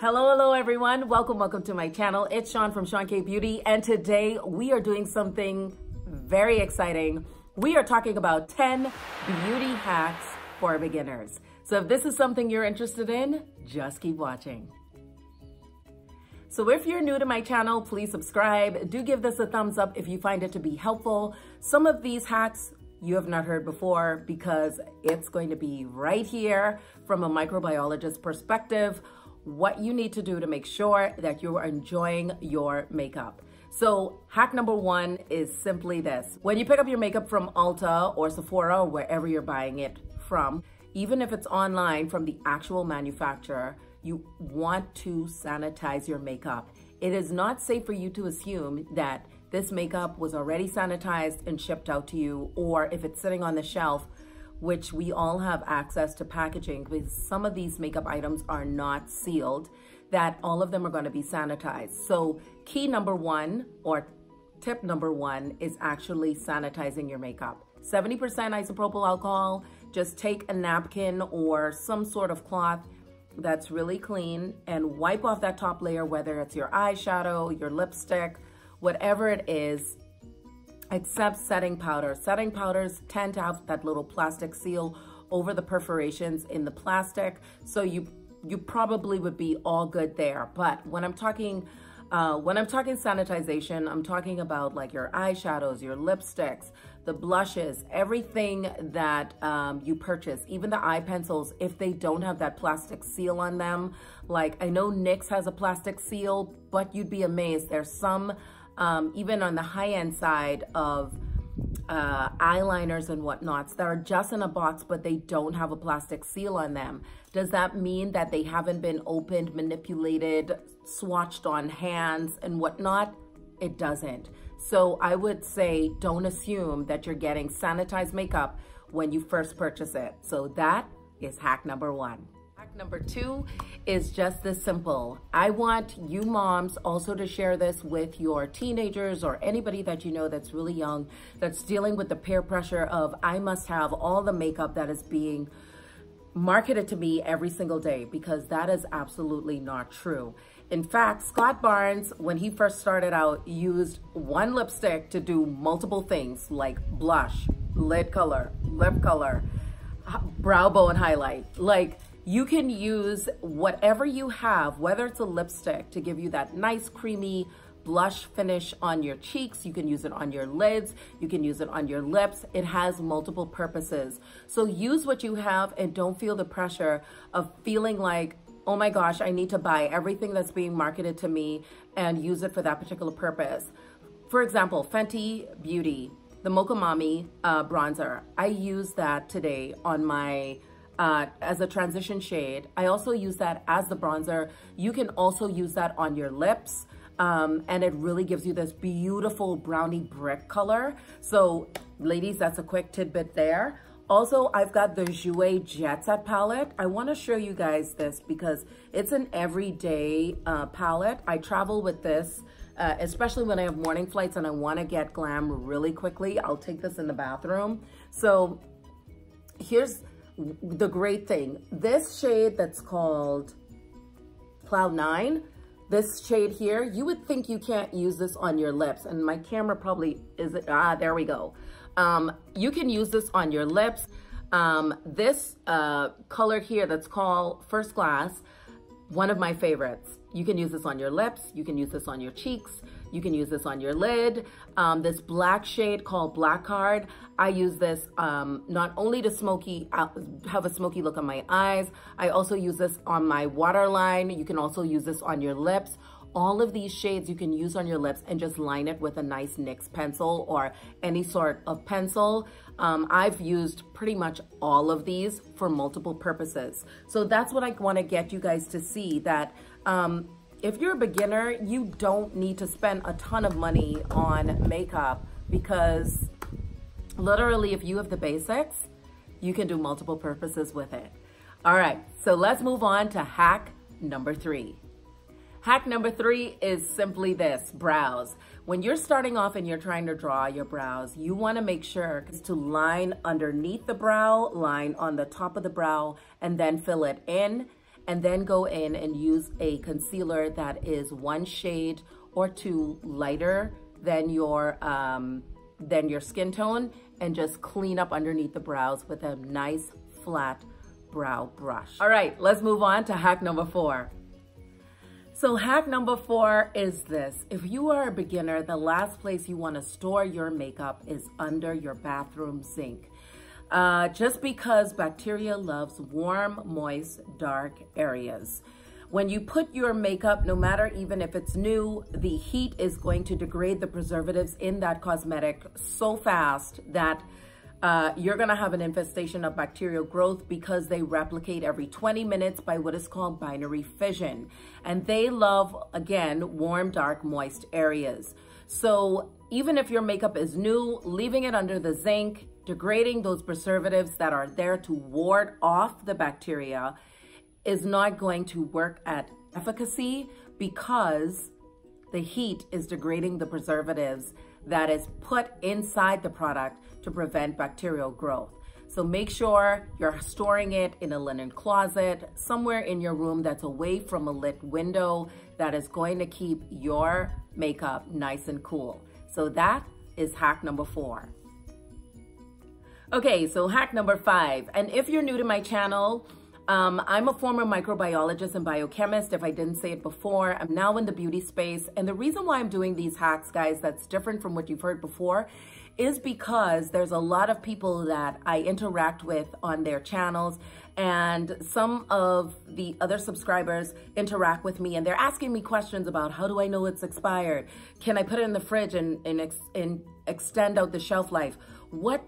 Hello everyone. Welcome to my channel. It's Sean from Seankbeauty, and today we are doing something very exciting. We are talking about 10 beauty hacks for beginners. So if this is something you're interested in, just keep watching. So if you're new to my channel, please subscribe. Do give this a thumbs up if you find it to be helpful. Some of these hacks you have not heard before because it's going to be right here from a microbiologist perspective, what you need to do to make sure that you are enjoying your makeup. So hack number one is simply this. When you pick up your makeup from Ulta or Sephora or wherever you're buying it from, even if it's online from the actual manufacturer, you want to sanitize your makeup. It is not safe for you to assume that this makeup was already sanitized and shipped out to you, or if it's sitting on the shelf, which we all have access to packaging, because some of these makeup items are not sealed, that all of them are going to be sanitized. So key number one, or tip number one, is actually sanitizing your makeup. 70% isopropyl alcohol. Just take a napkin or some sort of cloth that's really clean and wipe off that top layer, whether it's your eyeshadow, your lipstick, whatever it is, except setting powder. Setting powders tend to have that little plastic seal over the perforations in the plastic, so you probably would be all good there. But when I'm talking sanitization, I'm talking about like your eyeshadows, your lipsticks, the blushes, everything that you purchase, even the eye pencils, if they don't have that plastic seal on them. Like I know NYX has a plastic seal, but you'd be amazed. There's some, even on the high-end side of eyeliners and whatnots that are just in a box, but they don't have a plastic seal on them. Does that mean that they haven't been opened, manipulated, swatched on hands and whatnot? It doesn't. So I would say don't assume that you're getting sanitized makeup when you first purchase it. So that is hack number one. Hack number two is just this simple. I want you moms also to share this with your teenagers or anybody that you know that's really young, that's dealing with the peer pressure of I must have all the makeup that is being marketed to me every single day, because that is absolutely not true. In fact, Scott Barnes, when he first started out, used one lipstick to do multiple things like blush, lid color, lip color, brow bone highlight. Like, you can use whatever you have, whether it's a lipstick to give you that nice creamy blush finish on your cheeks. You can use it on your lids. You can use it on your lips. It has multiple purposes. So use what you have and don't feel the pressure of feeling like, oh my gosh, I need to buy everything that's being marketed to me and use it for that particular purpose. For example, Fenty Beauty, the Mocha Mami bronzer. I use that today on my as a transition shade. I also use that as the bronzer. You can also use that on your lips, and it really gives you this beautiful brownie brick color. So ladies, that's a quick tidbit there. Also, I've got the Jouer Jet Set palette. I want to show you guys this because it's an everyday palette. I travel with this, especially when I have morning flights and I want to get glam really quickly. I'll take this in the bathroom. So here's the great thing. This shade that's called Cloud 9, this shade here, you would think you can't use this on your lips, and my camera probably isn't, there we go. You can use this on your lips. This color here that's called First Class, one of my favorites. You can use this on your lips, you can use this on your cheeks, you can use this on your lid. This black shade called Black Card, I use this not only to have a smoky look on my eyes, I also use this on my waterline. You can also use this on your lips. All of these shades you can use on your lips and just line it with a nice NYX pencil or any sort of pencil. I've used pretty much all of these for multiple purposes. So that's what I want to get you guys to see, that if you're a beginner, you don't need to spend a ton of money on makeup, because literally if you have the basics, you can do multiple purposes with it. All right, so let's move on to hack number three. Hack number three is simply this: brows. When you're starting off and you're trying to draw your brows, you want to make sure to line underneath the brow, line on the top of the brow, and then fill it in. and then go in and use a concealer that is 1 shade or 2 lighter than your skin tone, and just clean up underneath the brows with a nice flat brow brush. All right, let's move on to hack number 4. So hack number 4 is this. If you are a beginner, the last place you want to store your makeup is under your bathroom sink. Just because bacteria loves warm, moist, dark areas. When you put your makeup, no matter even if it's new, the heat is going to degrade the preservatives in that cosmetic so fast that you're gonna have an infestation of bacterial growth, because they replicate every 20 minutes by what is called binary fission. And they love, again, warm, dark, moist areas. So even if your makeup is new, leaving it under the sink, degrading those preservatives that are there to ward off the bacteria, is not going to work at efficacy, because the heat is degrading the preservatives that is put inside the product to prevent bacterial growth. So make sure you're storing it in a linen closet, somewhere in your room that's away from a lit window, that is going to keep your makeup nice and cool. So that is hack number 4. Okay, so hack number 5. And if you're new to my channel, I'm a former microbiologist and biochemist. If I didn't say it before, I'm now in the beauty space. And the reason why I'm doing these hacks, guys, that's different from what you've heard before, is because there's a lot of people that I interact with on their channels, and some of the other subscribers interact with me and they're asking me questions about, how do I know it's expired? Can I put it in the fridge and extend out the shelf life? What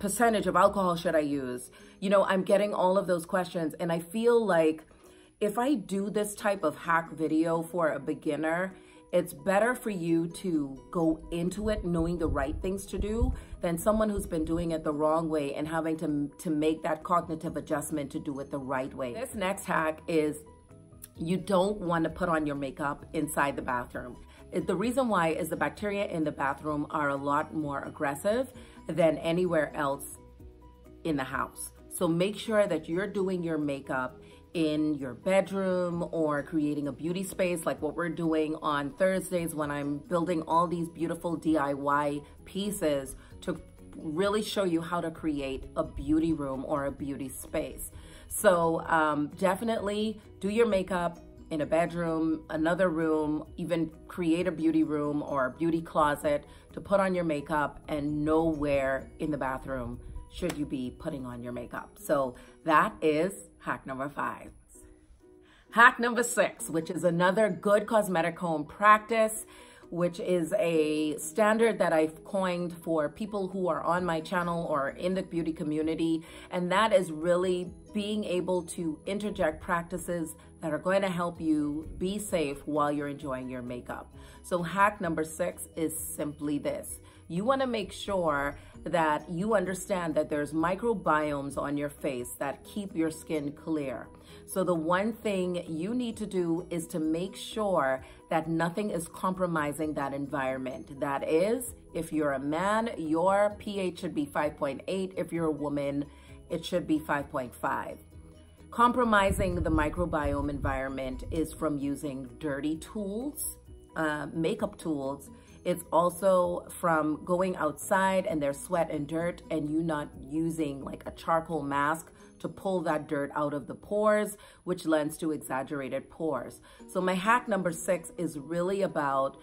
percentage of alcohol should I use? You know, I'm getting all of those questions, and I feel like if I do this type of hack video for a beginner, it's better for you to go into it knowing the right things to do than someone who's been doing it the wrong way and having to make that cognitive adjustment to do it the right way. This next hack is, you don't want to put on your makeup inside the bathroom. The reason why is the bacteria in the bathroom are a lot more aggressive than anywhere else in the house. So make sure that you're doing your makeup in your bedroom or creating a beauty space like what we're doing on Thursdays when I'm building all these beautiful DIY pieces to really show you how to create a beauty room or a beauty space. So definitely do your makeup in a bedroom, another room, even create a beauty room or a beauty closet to put on your makeup, and nowhere in the bathroom should you be putting on your makeup. So that is hack number 5. Hack number 6, which is another good cosmetic home practice, which is a standard that I've coined for people who are on my channel or in the beauty community. And that is really being able to interject practices that are going to help you be safe while you're enjoying your makeup. So hack number 6 is simply this. You want to make sure that you understand that there's microbiomes on your face that keep your skin clear. So the one thing you need to do is to make sure that nothing is compromising that environment. That is, if you're a man, your pH should be 5.8. If you're a woman, it should be 5.5. Compromising the microbiome environment is from using dirty tools, makeup tools. It's also from going outside and there's sweat and dirt and you not using like a charcoal mask to pull that dirt out of the pores, which lends to exaggerated pores. So my hack number 6 is really about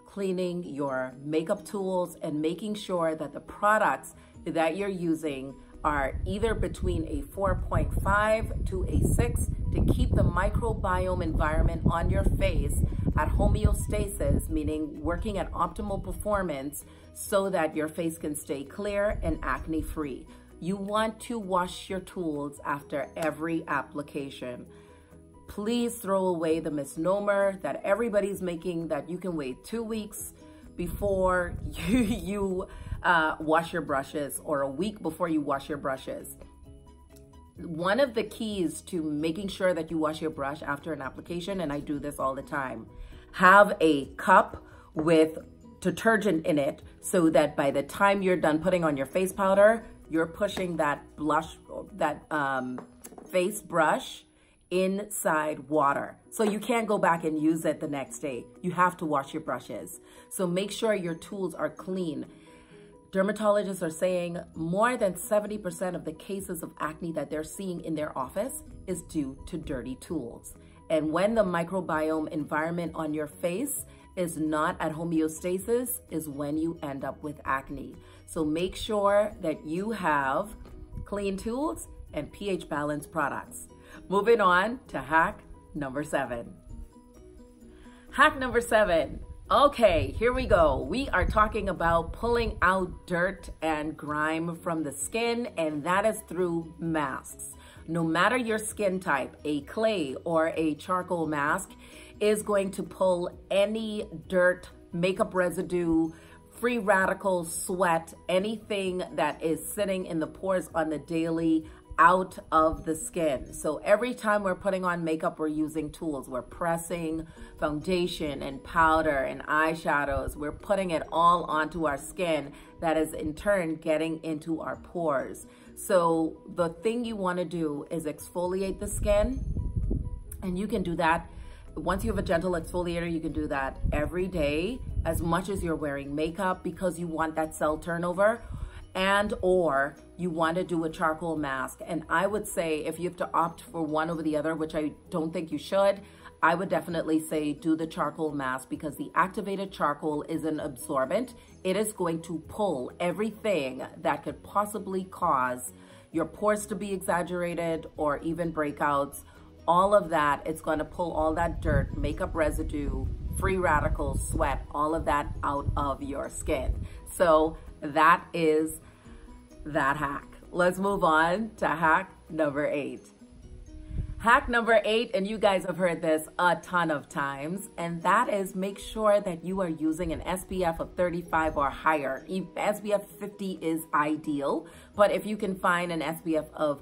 cleaning your makeup tools and making sure that the products that you're using are either between a 4.5 to a 6 to keep the microbiome environment on your face at homeostasis, meaning working at optimal performance so that your face can stay clear and acne free. You want to wash your tools after every application. Please throw away the misnomer that everybody's making that you can wait 2 weeks before you wash your brushes, or a week before you wash your brushes. One of the keys to making sure that you wash your brush after an application, and I do this all the time, have a cup with detergent in it so that by the time you're done putting on your face powder, you're pushing that blush, that face brush inside water. So you can't go back and use it the next day. You have to wash your brushes. So make sure your tools are clean. Dermatologists are saying more than 70% of the cases of acne that they're seeing in their office is due to dirty tools. And when the microbiome environment on your face is not at homeostasis is when you end up with acne. So make sure that you have clean tools and pH balanced products. Moving on to hack number 7. Hack number 7. Okay, here we go. We are talking about pulling out dirt and grime from the skin, and that is through masks. No matter your skin type, a clay or a charcoal mask is going to pull any dirt, makeup residue, free radicals, sweat, anything that is sitting in the pores on the daily out of the skin. So every time we're putting on makeup, we're using tools. We're pressing foundation and powder and eyeshadows. We're putting it all onto our skin that is in turn getting into our pores. So the thing you want to do is exfoliate the skin, and you can do that. Once you have a gentle exfoliator, you can do that every day as much as you're wearing makeup, because you want that cell turnover, and or you want to do a charcoal mask. And I would say if you have to opt for one over the other, which I don't think you should, I would definitely say do the charcoal mask, because the activated charcoal is an absorbent. It is going to pull everything that could possibly cause your pores to be exaggerated or even breakouts. All of that, it's going to pull all that dirt, makeup residue, free radicals, sweat, all of that out of your skin. So that is that hack. Let's move on to hack number 8. Hack number 8, and you guys have heard this a ton of times, and that is make sure that you are using an SPF of 35 or higher. SPF 50 is ideal, but if you can find an SPF of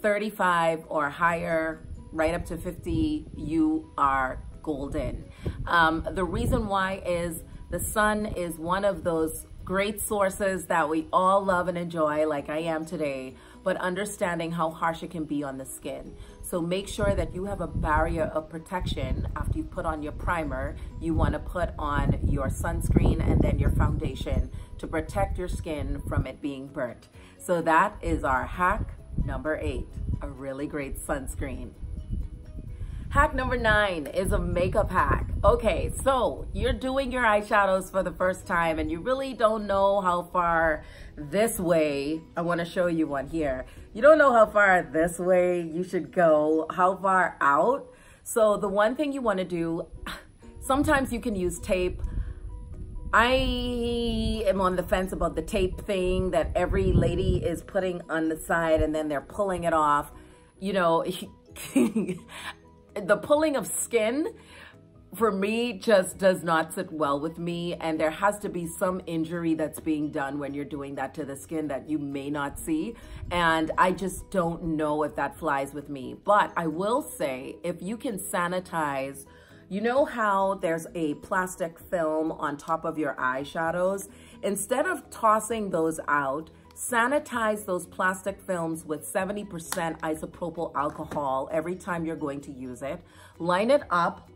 35 or higher, right up to 50, you are golden. The reason why is the sun is one of those great sources that we all love and enjoy, like I am today, but understanding how harsh it can be on the skin. So make sure that you have a barrier of protection. After you put on your primer, you want to put on your sunscreen and then your foundation to protect your skin from it being burnt. So that is our hack number 8, a really great sunscreen. Hack number 9 is a makeup hack. Okay, so you're doing your eyeshadows for the first time and you really don't know how far this way, I want to show you one here. You don't know how far this way you should go, how far out. So the one thing you want to do, sometimes you can use tape. I am on the fence about the tape thing that every lady is putting on the side and then they're pulling it off. You know, the pulling of skin, for me, just does not sit well with me. And there has to be some injury that's being done when you're doing that to the skin that you may not see. And I just don't know if that flies with me. But I will say, if you can sanitize, you know how there's a plastic film on top of your eyeshadows? Instead of tossing those out, sanitize those plastic films with 70% isopropyl alcohol every time you're going to use it. Line it up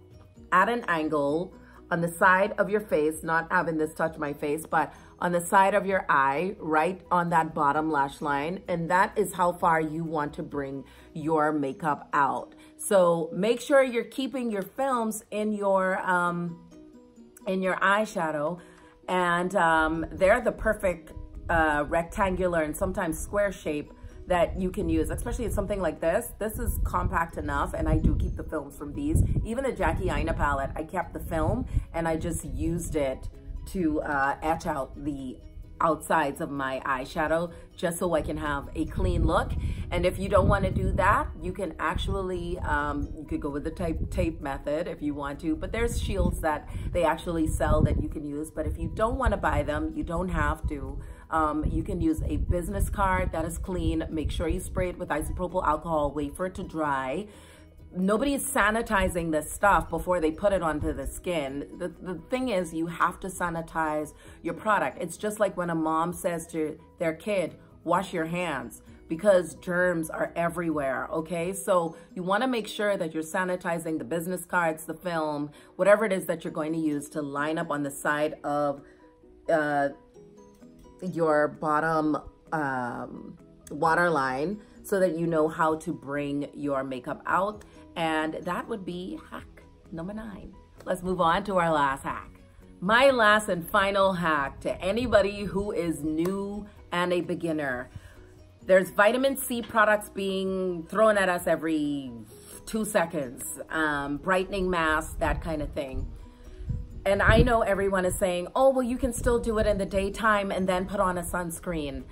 at an angle on the side of your face, not having this touch my face, but on the side of your eye, right on that bottom lash line. And that is how far you want to bring your makeup out. So make sure you're keeping your films in your eyeshadow, and they're the perfect rectangular and sometimes square shape that you can use, especially in something like this. This is compact enough, and I do keep the films from these. Even the Jackie Aina palette, I kept the film and I just used it to etch out the outsides of my eyeshadow just so I can have a clean look. And if you don't want to do that, you can actually, you could go with the tape method if you want to, but there's shields that they actually sell that you can use. But if you don't want to buy them, you don't have to. You can use a business card that is clean. Make sure you spray it with isopropyl alcohol, wait for it to dry. Nobody is sanitizing this stuff before they put it onto the skin. The thing is, you have to sanitize your product. It's just like when a mom says to their kid, wash your hands. because germs are everywhere, okay? So you wanna make sure that you're sanitizing the business cards, the film, whatever it is that you're going to use to line up on the side of your bottom water line so that you know how to bring your makeup out. And that would be hack number 9. Let's move on to our last hack. My last and final hack to anybody who is new and a beginner. There's vitamin C products being thrown at us every 2 seconds, brightening masks, that kind of thing. And I know everyone is saying, oh, well, you can still do it in the daytime and then put on a sunscreen.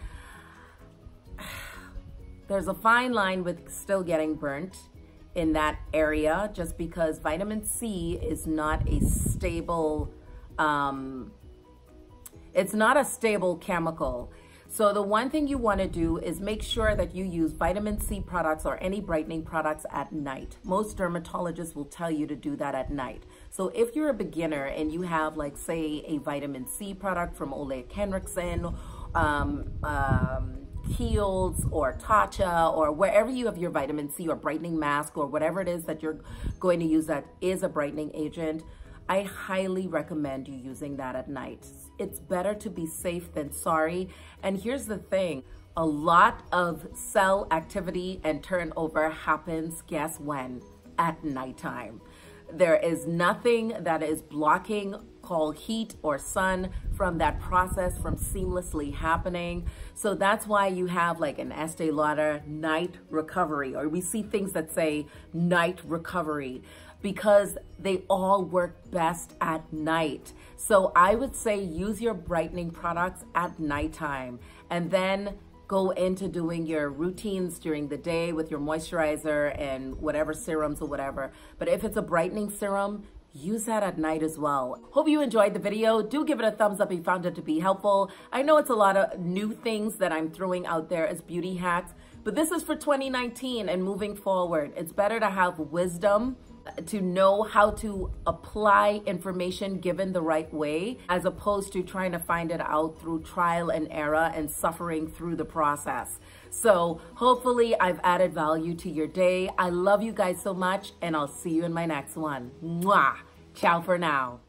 There's a fine line with still getting burnt in that area, just because vitamin C is not a stable, it's not a stable chemical. So the one thing you want to do is make sure that you use vitamin C products or any brightening products at night. Most dermatologists will tell you to do that at night. So if you're a beginner and you have, like, say, a vitamin C product from Ole Henriksen, Kiehl's or Tatcha, or wherever you have your vitamin C or brightening mask or whatever it is that you're going to use that is a brightening agent, I highly recommend you using that at night. It's better to be safe than sorry. And here's the thing, a lot of cell activity and turnover happens, guess when? At nighttime. There is nothing that is blocking, called heat or sun, from that process from seamlessly happening. So that's why you have like an Estee Lauder night recovery, or we see things that say night recovery, because they all work best at night. So I would say use your brightening products at nighttime and then go into doing your routines during the day with your moisturizer and whatever serums or whatever. But if it's a brightening serum, use that at night as well. Hope you enjoyed the video. Do give it a thumbs up if you found it to be helpful. I know it's a lot of new things that I'm throwing out there as beauty hacks, but this is for 2019 and moving forward. It's better to have wisdom, to know how to apply information given the right way, as opposed to trying to find it out through trial and error and suffering through the process. So hopefully I've added value to your day. I love you guys so much, and I'll see you in my next one. Mwah! Ciao for now.